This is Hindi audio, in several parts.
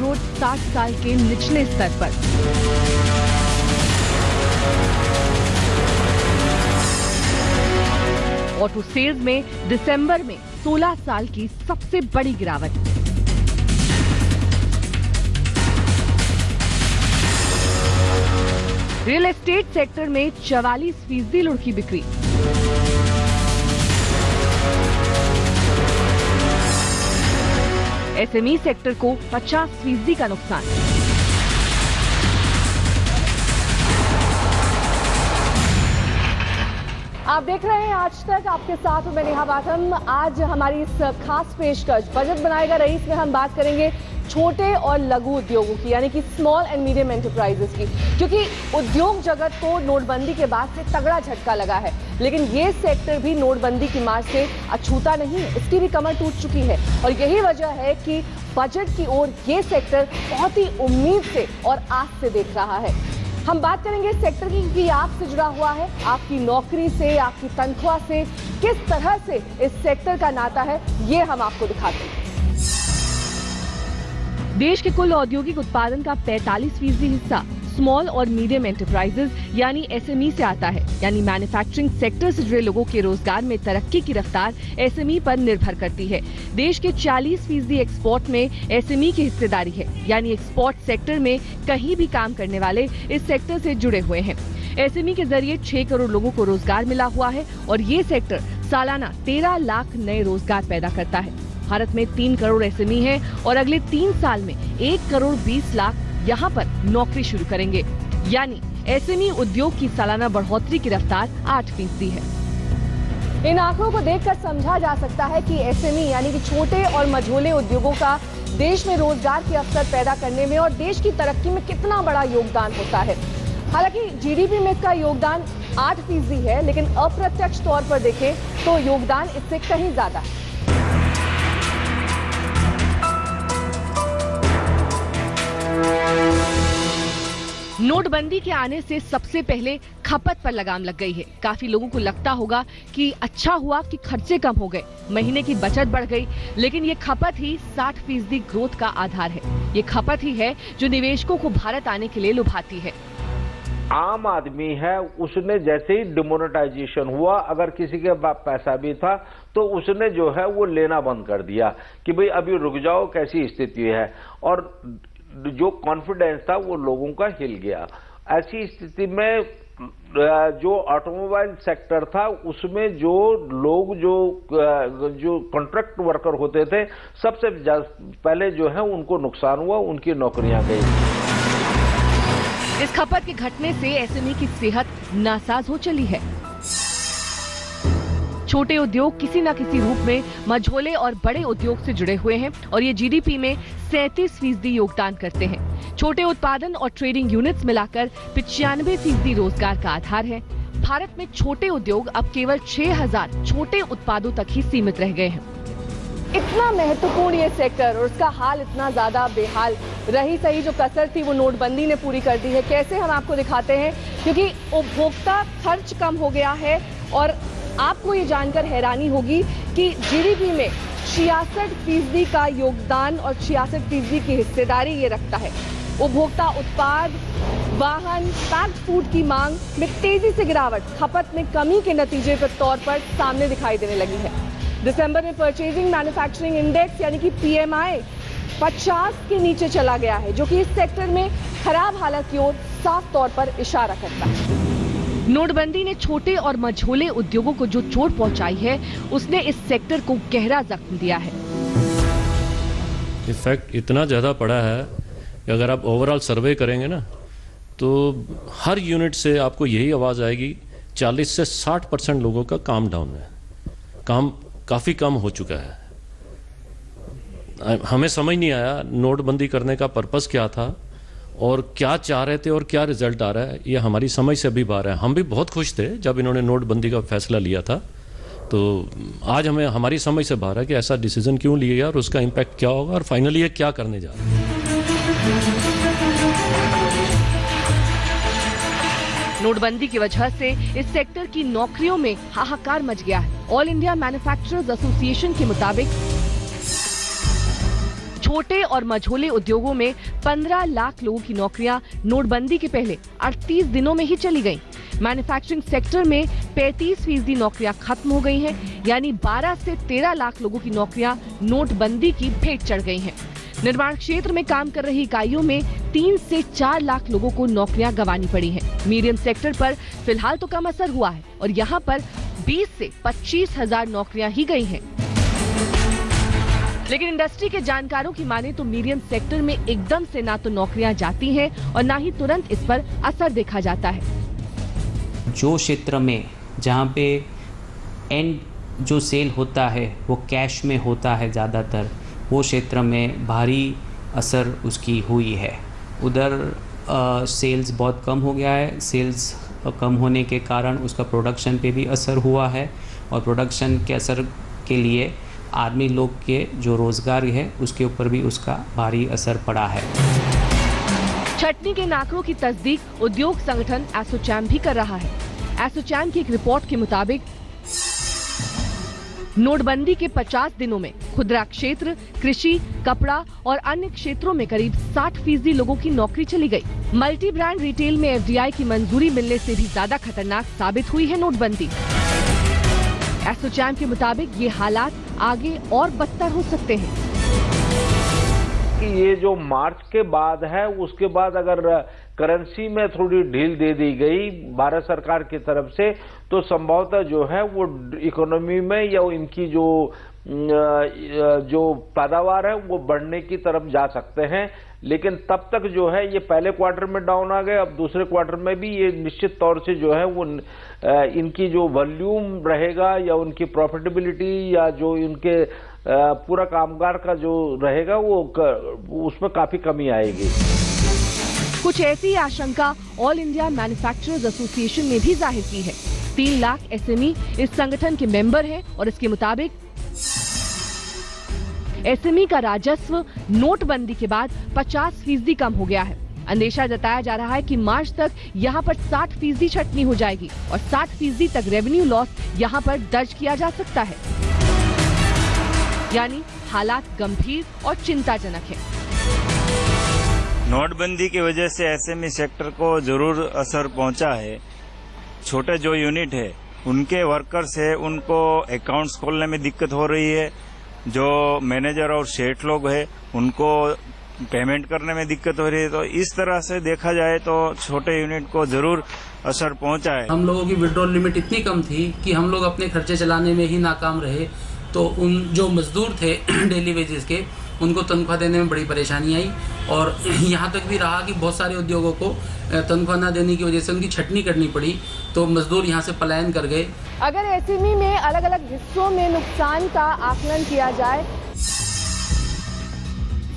ग्रोथ 60 साल के निचले स्तर पर। ऑटो सेल्स में दिसंबर में 16 साल की सबसे बड़ी गिरावट। रियल एस्टेट सेक्टर में 44% लुढ़की बिक्री। एसएमई सेक्टर को 50% का नुकसान। आप देख रहे हैं आज तक, आपके साथ हूं मैं नेहा बाथम। आज हमारी इस खास पेशकश बजट बनाएगा रईस में हम बात करेंगे छोटे और लघु उद्योगों की, यानी कि स्मॉल एंड मीडियम एंटरप्राइजेस की, क्योंकि उद्योग जगत को नोटबंदी के बाद से तगड़ा झटका लगा है, लेकिन ये सेक्टर भी नोटबंदी की मार से अछूता नहीं, इसकी भी कमर टूट चुकी है। और यही वजह है कि बजट की ओर ये सेक्टर बहुत ही उम्मीद से और आस से देख रहा है। हम बात करेंगे इस सेक्टर की क्योंकि आपसे जुड़ा हुआ है, आपकी नौकरी से, आपकी तनख्वाह से किस तरह से इस सेक्टर का नाता है, ये हम आपको दिखाते हैं। देश के कुल औद्योगिक उत्पादन का 45% हिस्सा स्मॉल और मीडियम एंटरप्राइजेज यानी एसएमई से आता है, यानी मैन्युफैक्चरिंग सेक्टर से जुड़े लोगों के रोजगार में तरक्की की रफ्तार एसएमई पर निर्भर करती है। देश के 40% एक्सपोर्ट में एसएमई की हिस्सेदारी है, यानी एक्सपोर्ट सेक्टर में कहीं भी काम करने वाले इस सेक्टर से जुड़े हुए हैं। एसएमई के जरिए 6 करोड़ लोगों को रोजगार मिला हुआ है और ये सेक्टर सालाना 13 लाख नए रोजगार पैदा करता है। भारत में 3 करोड़ एसएमई है और अगले 3 साल में 1 करोड़ 20 लाख यहाँ पर नौकरी शुरू करेंगे, यानी एसएमई उद्योग की सालाना बढ़ोतरी की रफ्तार 8% है। इन आंकड़ों को देखकर समझा जा सकता है कि एसएमई यानी कि छोटे और मझोले उद्योगों का देश में रोजगार के अवसर पैदा करने में और देश की तरक्की में कितना बड़ा योगदान होता है। हालांकि जीडीपी में इसका योगदान 8% है, लेकिन अप्रत्यक्ष तौर पर देखें तो योगदान इससे कहीं ज्यादा है। नोटबंदी के आने से सबसे पहले खपत पर लगाम लग गई है। काफी लोगों को लगता होगा कि अच्छा हुआ कि खर्चे कम हो गए, महीने की बचत बढ़ गई, लेकिन ये खपत ही 60% ग्रोथ का आधार है। ये खपत ही है जो निवेशकों को भारत आने के लिए लुभाती है। आम आदमी है, उसने जैसे ही डिमोनेटाइजेशन हुआ, अगर किसी के पास पैसा भी था तो उसने जो है वो लेना बंद कर दिया कि भाई अभी रुक जाओ, कैसी स्थिति है, और जो कॉन्फिडेंस था वो लोगों का हिल गया। ऐसी स्थिति में जो ऑटोमोबाइल सेक्टर था उसमें जो लोग जो कॉन्ट्रैक्ट वर्कर होते थे, सबसे पहले जो है उनको नुकसान हुआ, उनकी नौकरियां गई। इस खपत के घटने से एसएमई की सेहत नासाज हो चली है। छोटे उद्योग किसी न किसी रूप में मझोले और बड़े उद्योग से जुड़े हुए हैं और ये जीडीपी में 37% योगदान करते हैं। छोटे उत्पादन और ट्रेडिंग यूनिट्स मिलाकर 95% रोजगार का आधार है। भारत में छोटे उद्योग अब केवल 6000 छोटे उत्पादों तक ही सीमित रह गए हैं। इतना महत्वपूर्ण ये सेक्टर और उसका हाल इतना ज्यादा बेहाल, रही सही जो कसर थी वो नोटबंदी ने पूरी कर दी है। कैसे, हम आपको दिखाते हैं, क्योंकि उपभोक्ता खर्च कम हो गया है और आपको ये जानकर हैरानी होगी कि जीडीपी में 66% का योगदान और 66% की हिस्सेदारी ये रखता है। उपभोक्ता उत्पाद, वाहन, पैक्ड फूड की मांग में तेजी से गिरावट खपत में कमी के नतीजे के तौर पर सामने दिखाई देने लगी है। दिसंबर में परचेजिंग मैन्युफैक्चरिंग इंडेक्स यानी कि पीएमआई 50 के नीचे चला गया है, जो कि इस सेक्टर में खराब हालत की ओर साफ तौर पर इशारा करता है। नोटबंदी ने छोटे और मझोले उद्योगों को जो चोट पहुंचाई है, उसने इस सेक्टर को गहरा जख्म दिया है। इफेक्ट इतना ज्यादा पड़ा है कि अगर आप ओवरऑल सर्वे करेंगे ना, तो हर यूनिट से आपको यही आवाज आएगी 40 से 60% लोगों का काम डाउन है, काम काफी कम हो चुका है। हमें समझ नहीं आया नोटबंदी करने का पर्पस क्या था और क्या चाह रहे थे और क्या रिजल्ट आ रहा है, ये हमारी समझ से अभी बाहर है। हम भी बहुत खुश थे जब इन्होंने नोटबंदी का फैसला लिया था, तो आज हमें हमारी समझ से बाहर है कि ऐसा डिसीजन क्यों लिया गया और उसका इम्पैक्ट क्या होगा और फाइनली ये क्या करने जा रहा है। नोटबंदी की वजह से इस सेक्टर की नौकरियों में हाहाकार मच गया है। ऑल इंडिया मैन्युफैक्चरर्स एसोसिएशन के मुताबिक छोटे और मझोले उद्योगों में 15 लाख लोगों की नौकरियां नोटबंदी के पहले 38 दिनों में ही चली गईं। मैन्युफैक्चरिंग सेक्टर में 35% नौकरियां खत्म हो गई हैं, यानी 12 से 13 लाख लोगों की नौकरियां नोटबंदी की भेंट चढ़ गई हैं। निर्माण क्षेत्र में काम कर रही इकाइयों में 3 से 4 लाख लोगों को नौकरियां गंवानी पड़ी हैं। मीडियम सेक्टर पर फिलहाल तो कम असर हुआ है और यहाँ पर 20 से 25 हजार नौकरियां ही गई हैं। लेकिन इंडस्ट्री के जानकारों की माने तो मीडियम सेक्टर में एकदम से ना तो नौकरियां जाती हैं और ना ही तुरंत इस पर असर देखा जाता है। जो क्षेत्र में जहाँ पे एंड जो सेल होता है वो कैश में होता है ज़्यादातर, वो क्षेत्र में भारी असर उसकी हुई है। उधर सेल्स बहुत कम हो गया है। सेल्स कम होने के कारण उसका प्रोडक्शन पे भी असर हुआ है और प्रोडक्शन के असर के लिए आदमी लोग के जो रोज़गार है उसके ऊपर भी उसका भारी असर पड़ा है। छटनी के आंकड़ों की तस्दीक उद्योग संगठन एसोचैम भी कर रहा है। एसोचैम की एक रिपोर्ट के मुताबिक नोटबंदी के 50 दिनों में खुदरा क्षेत्र, कृषि, कपड़ा और अन्य क्षेत्रों में करीब 60% लोगों की नौकरी चली गई। मल्टी ब्रांड रिटेल में एफडीआई की मंजूरी मिलने से भी ज्यादा खतरनाक साबित हुई है नोटबंदी। एसोचैम के मुताबिक ये हालात आगे और बदतर हो सकते हैं। कि ये जो मार्च के बाद है, उसके बाद अगर करेंसी में थोड़ी ढील दे दी गई भारत सरकार की तरफ से, तो संभवतः जो है वो इकोनॉमी में या इनकी जो पैदावार है वो बढ़ने की तरफ जा सकते हैं। लेकिन तब तक जो है ये पहले क्वार्टर में डाउन आ गए, अब दूसरे क्वार्टर में भी ये निश्चित तौर से जो है वो इनकी जो वॉल्यूम रहेगा या उनकी प्रॉफिटेबिलिटी या जो इनके पूरा कामगार का जो रहेगा वो उसमें काफी कमी आएगी। कुछ ऐसी आशंका ऑल इंडिया मैन्युफैक्चरर्स एसोसिएशन ने भी जाहिर की है। 3 लाख एसएमई इस संगठन के मेंबर हैं और इसके मुताबिक एसएमई का राजस्व नोटबंदी के बाद 50% कम हो गया है। अंदेशा जताया जा रहा है कि मार्च तक यहाँ पर 60% छटनी हो जाएगी और 60% तक रेवेन्यू लॉस यहाँ पर दर्ज किया जा सकता है। यानी हालात गंभीर और चिंताजनक है। नोटबंदी की वजह से एसएमई सेक्टर को जरूर असर पहुंचा है। छोटे जो यूनिट है उनके वर्कर्स है, उनको अकाउंट्स खोलने में दिक्कत हो रही है। जो मैनेजर और शेठ लोग हैं उनको पेमेंट करने में दिक्कत हो रही है। तो इस तरह से देखा जाए तो छोटे यूनिट को जरूर असर पहुंचा है। हम लोगों की विड्रॉल लिमिट इतनी कम थी कि हम लोग अपने खर्चे चलाने में ही नाकाम रहे। तो उन जो मजदूर थे डेली वेजेस के, उनको तनख्वाह देने में बड़ी परेशानी आई और यहाँ तक भी रहा कि बहुत सारे उद्योगों को तनख्वाह न देने की वजह से उनकी छटनी करनी पड़ी, तो मजदूर यहाँ से पलायन कर गए। अगर एसएमई में अलग अलग हिस्सों में नुकसान का आकलन किया जाए,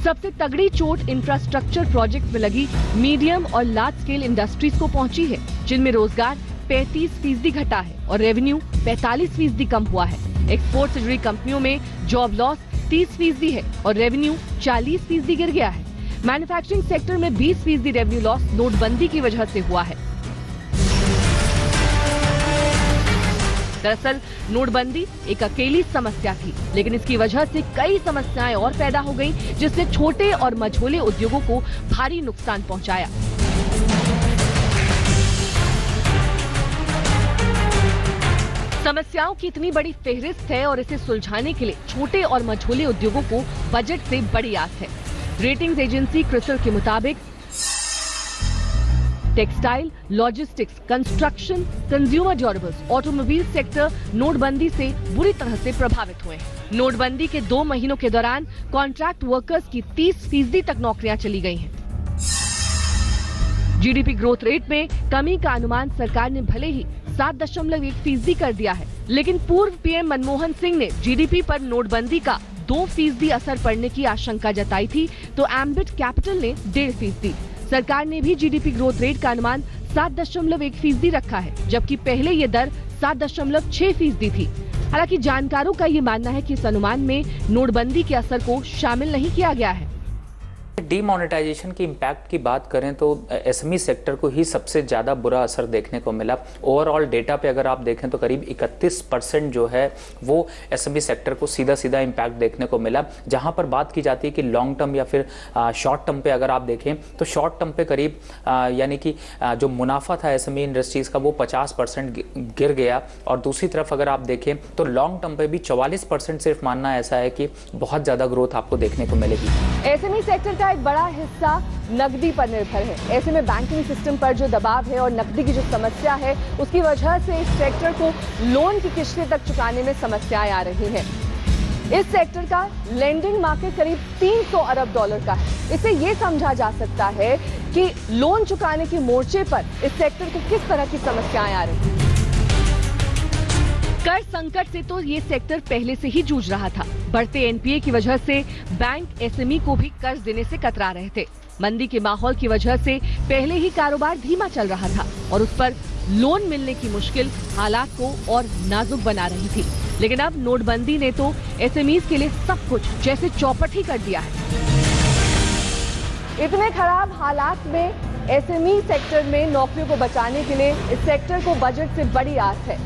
सबसे तगड़ी चोट इंफ्रास्ट्रक्चर प्रोजेक्ट में लगी मीडियम और लार्ज स्केल इंडस्ट्रीज को पहुंची है, जिनमें रोजगार 35% घटा है और रेवेन्यू 45% कम हुआ है। एक्सपोर्ट से जुड़ी कंपनियों में जॉब लॉस 30% है और रेवेन्यू 40% गिर गया है। मैन्युफैक्चरिंग सेक्टर में 20% रेवेन्यू लॉस नोटबंदी की वजह से हुआ है। दरअसल नोटबंदी एक अकेली समस्या थी, लेकिन इसकी वजह से कई समस्याएं और पैदा हो गईं, जिससे छोटे और मझोले उद्योगों को भारी नुकसान पहुंचाया। समस्याओं की इतनी बड़ी फेहरिस्त है और इसे सुलझाने के लिए छोटे और मझोले उद्योगों को बजट से बड़ी आस है। रेटिंग्स एजेंसी क्रिसिल के मुताबिक textile, logistics, construction, consumer durables, automobile sector नोटबंदी से बुरी तरह से प्रभावित हुए हैं। नोटबंदी के 2 महीनों के दौरान कॉन्ट्रैक्ट वर्कर्स की 30% तक नौकरियां चली गई हैं। जीडीपी ग्रोथ रेट में कमी का अनुमान सरकार ने भले ही 7.1% कर दिया है, लेकिन पूर्व पीएम मनमोहन सिंह ने जीडीपी पर नोटबंदी का 2% असर पड़ने की आशंका जताई थी, तो एम्बिट कैपिटल ने 1.5%। सरकार ने भी जीडीपी ग्रोथ रेट का अनुमान 7.1% रखा है, जबकि पहले ये दर 7.6% थी। हालांकि जानकारों का ये मानना है कि इस अनुमान में नोटबंदी के असर को शामिल नहीं किया गया है। डीमोनेटाइजेशन की इम्पैक्ट की बात करें तो एसएमई सेक्टर को ही सबसे ज़्यादा बुरा असर देखने को मिला। ओवरऑल डेटा पे अगर आप देखें तो करीब 31% जो है वो एसएमई सेक्टर को सीधा सीधा इम्पैक्ट देखने को मिला। जहां पर बात की जाती है कि लॉन्ग टर्म या फिर शॉर्ट टर्म पे अगर आप देखें तो शॉर्ट टर्म पे करीब यानी कि जो मुनाफा था एसएमई इंडस्ट्रीज़ का वो 50% गिर गया, और दूसरी तरफ अगर आप देखें तो लॉन्ग टर्म पे भी 44% सिर्फ मानना ऐसा है कि बहुत ज़्यादा ग्रोथ आपको देखने को मिलेगी। एसएमई सेक्टर का एक बड़ा हिस्सा नकदी पर निर्भर है। ऐसे में बैंकिंग सिस्टम पर जो दबाव है और नकदी की जो समस्या है उसकी वजह से इस सेक्टर को लोन की किश्तें तक चुकाने में समस्याएं आ रही हैं। इस सेक्टर का लेंडिंग मार्केट करीब 300 अरब डॉलर का है। इससे ये समझा जा सकता है कि लोन चुकाने के मोर्चे पर इस सेक्टर को किस तरह की समस्याएं आ रही हैं। कर संकट से तो ये सेक्टर पहले से ही जूझ रहा था। बढ़ते एनपीए की वजह से बैंक एसएमई को भी कर्ज देने से कतरा रहे थे। मंदी के माहौल की वजह से पहले ही कारोबार धीमा चल रहा था और उस पर लोन मिलने की मुश्किल हालात को और नाजुक बना रही थी। लेकिन अब नोटबंदी ने तो एसएमईज के लिए सब कुछ जैसे चौपट ही कर दिया है। इतने खराब हालात में एसएमई सेक्टर में नौकरियों को बचाने के लिए इस सेक्टर को बजट से बड़ी आस है।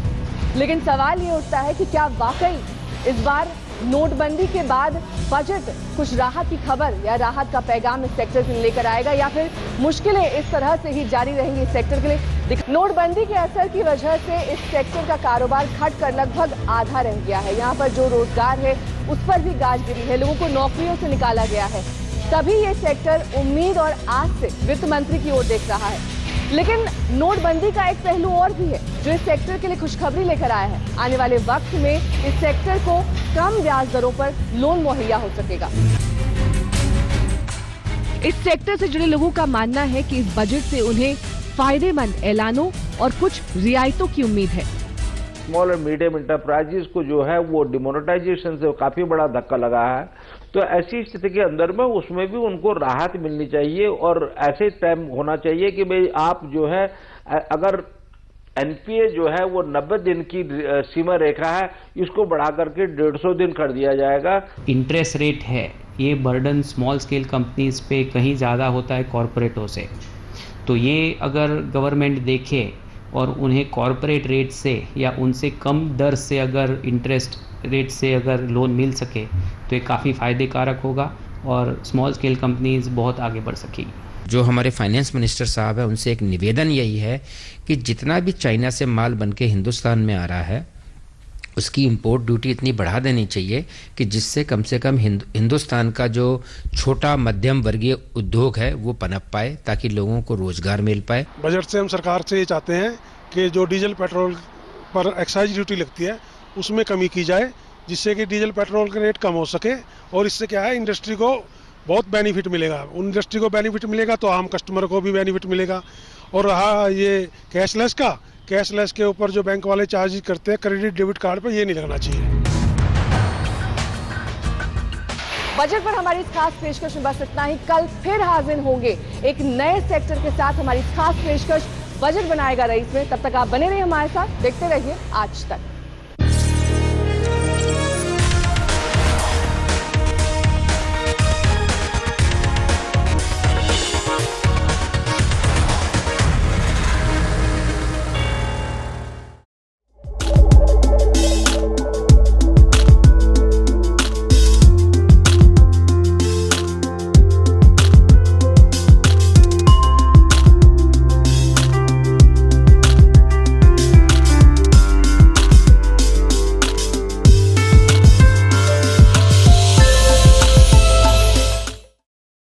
लेकिन सवाल ये उठता है कि क्या वाकई इस बार नोटबंदी के बाद बजट कुछ राहत की खबर या राहत का पैगाम इस सेक्टर के लिए लेकर आएगा, या फिर मुश्किलें इस तरह से ही जारी रहेंगी इस सेक्टर के लिए। नोटबंदी के असर की वजह से इस सेक्टर का कारोबार घट कर लगभग आधा रह गया है। यहाँ पर जो रोजगार है उस पर भी गाज गिरी है, लोगों को नौकरियों से निकाला गया है। तभी ये सेक्टर उम्मीद और आस से वित्त मंत्री की ओर देख रहा है। लेकिन नोटबंदी का एक पहलू और भी है जो इस सेक्टर के लिए खुशखबरी लेकर आया है। आने वाले वक्त में इस सेक्टर को कम ब्याज दरों पर लोन मुहैया हो सकेगा। इस सेक्टर से जुड़े लोगों का मानना है कि इस बजट से उन्हें फायदेमंद ऐलानों और कुछ रियायतों की उम्मीद है। स्मॉल और मीडियम इंटरप्राइजेस को जो है वो डिमोनेटाइजेशन से काफी बड़ा धक्का लगा है, तो ऐसी स्थिति के अंदर में उसमें भी उनको राहत मिलनी चाहिए और ऐसे टाइम होना चाहिए कि भाई आप जो है अगर एनपीए जो है वो 90 दिन की सीमा रेखा है, इसको बढ़ा करके 150 दिन कर दिया जाएगा। इंटरेस्ट रेट है ये बर्डन स्मॉल स्केल कंपनीज पे कहीं ज़्यादा होता है कॉरपोरेटों से, तो ये अगर गवर्नमेंट देखे और उन्हें कॉरपोरेट रेट से या उनसे कम दर से अगर इंटरेस्ट रेट से अगर लोन मिल सके तो ये काफ़ी फ़ायदे कारक होगा और स्मॉल स्केल कंपनीज बहुत आगे बढ़ सकेगी। जो हमारे फाइनेंस मिनिस्टर साहब है उनसे एक निवेदन यही है कि जितना भी चाइना से माल बन के हिंदुस्तान में आ रहा है उसकी इंपोर्ट ड्यूटी इतनी बढ़ा देनी चाहिए कि जिससे कम से कम हिंदुस्तान का जो छोटा मध्यम वर्गीय उद्योग है वो पनप पाए, ताकि लोगों को रोजगार मिल पाए। बजट से हम सरकार से ये चाहते हैं कि जो डीजल पेट्रोल पर एक्साइज ड्यूटी लगती है उसमें कमी की जाए, जिससे कि डीजल पेट्रोल का रेट कम हो सके और इससे क्या है इंडस्ट्री को बहुत बेनिफिट मिलेगा। इंडस्ट्री को बेनिफिट मिलेगा तो आम कस्टमर को भी बेनिफिट मिलेगा। और रहा ये कैशलेस के ऊपर जो बैंक वाले चार्ज करते हैं क्रेडिट डेबिट कार्ड पर, ये नहीं लगना चाहिए। बजट पर हमारी इस खास पेशकश में बस इतना ही। कल फिर हाजिर होंगे एक नए सेक्टर के साथ। हमारी खास पेशकश बजट बनाएगा रईस में। तब तक आप बने रहिए हमारे साथ, देखते रहिए आज तक।